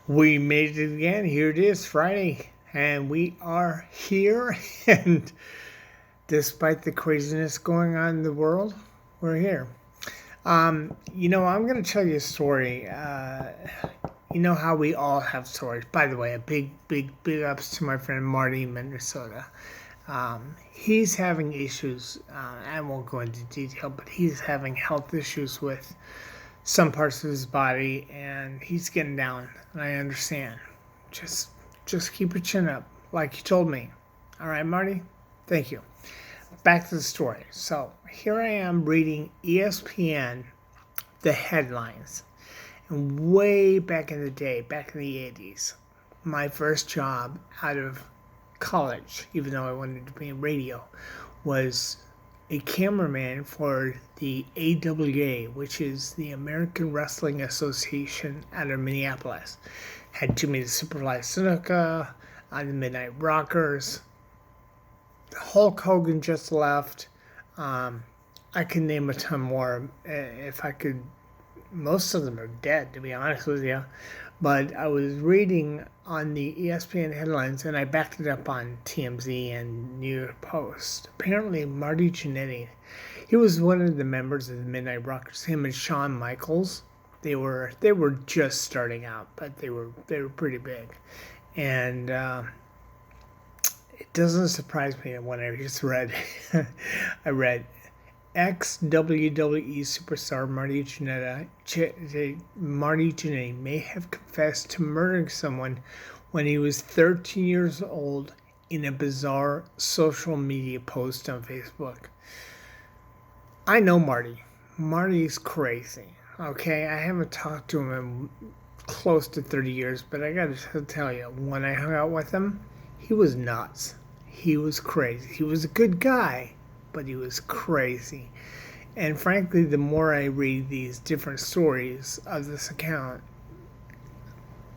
We made it again. Here it is, Friday, and we are here. And despite the craziness going on in the world, we're here. I'm going to tell you a story. You know how we all have stories. By the way, a big ups to my friend Marty in Minnesota. He's having issues. I won't go into detail, but he's having health issues with some parts of his body, and he's getting down. And I understand. Just, just keep your chin up, like you told me. All right, Marty. Thank you. Back to the story. So here I am reading ESPN, the headlines, and way back in the day, back in the 80s, my first job out of college, even though I wanted to be in radio, was a cameraman for the AWA, which is the American Wrestling Association out of Minneapolis. Had Jimmy the Superfly Snuka, on the Midnight Rockers. Hulk Hogan just left. I can name a ton more if I could. Most of them are dead, to be honest with you. But I was reading on the ESPN headlines, and I backed it up on TMZ and New York Post. Apparently, Marty Jannetty, he was one of the members of the Midnight Rockers. Him and Shawn Michaels, they were just starting out, but they were pretty big. And it doesn't surprise me when I just read, I read ex-WWE superstar Marty Jannetty may have confessed to murdering someone when he was 13 years old in a bizarre social media post on Facebook. I know Marty. Marty's crazy. Okay, I haven't talked to him in close to 30 years, but I gotta tell you, when I hung out with him, he was nuts. He was crazy. He was a good guy, but he was crazy. And frankly, the more I read these different stories of this account,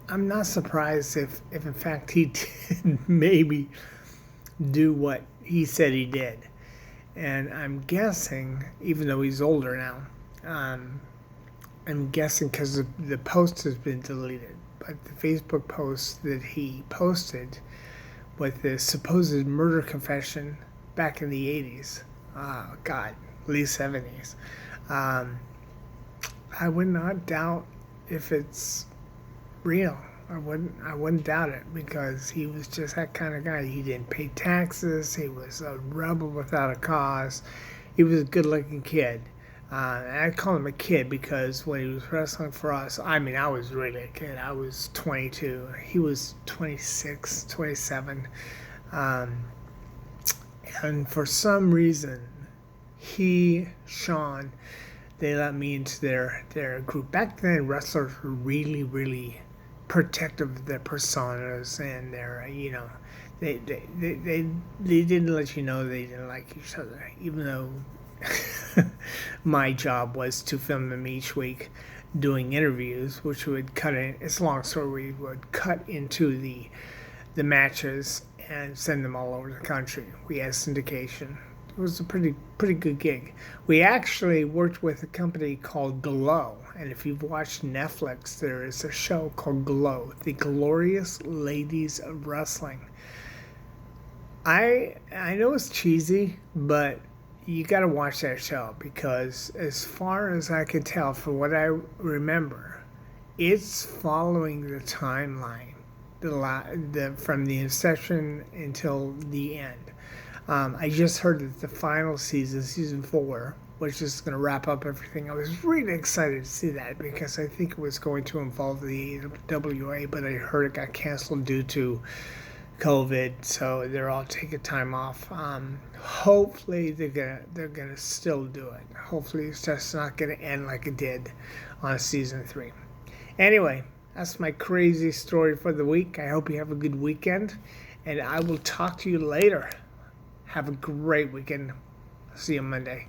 I'm not surprised if in fact he did maybe do what he said he did. And I'm guessing, even though he's older now, I'm guessing because the post has been deleted, but the Facebook post that he posted with the supposed murder confession back in the 80s, oh God, at least 70s, I would not doubt if it's real. I wouldn't doubt it, because he was just that kind of guy. He didn't pay taxes. He was a rebel without a cause. He was a good-looking kid. And I call him a kid because when he was wrestling for us, I mean, I was really a kid. I was 22. He was 26, 27. And for some reason, Shawn, they let me into their group. Back then, wrestlers were really protective of their personas and their, they didn't let you know they didn't like each other, even though my job was to film them each week doing interviews, which would cut in. It's a long story. We would cut into the matches and send them all over the country. We had syndication. It was a pretty good gig. We actually worked with a company called Glow, and if you've watched Netflix, there is a show called Glow, The Glorious Ladies of Wrestling. I know it's cheesy, but you got to watch that show, because as far as I can tell, from what I remember, it's following the timeline, from the inception until the end. I just heard that the final season 4, which is going to wrap up everything. I was really excited to see that, because I think it was going to involve the WA, but I heard it got canceled due to COVID, so they're all taking time off. Hopefully they're gonna still do it. Hopefully it's just not gonna end like it did on season 3. Anyway, that's my crazy story for the week. I hope you have a good weekend, and I will talk to you later. Have a great weekend. See you Monday.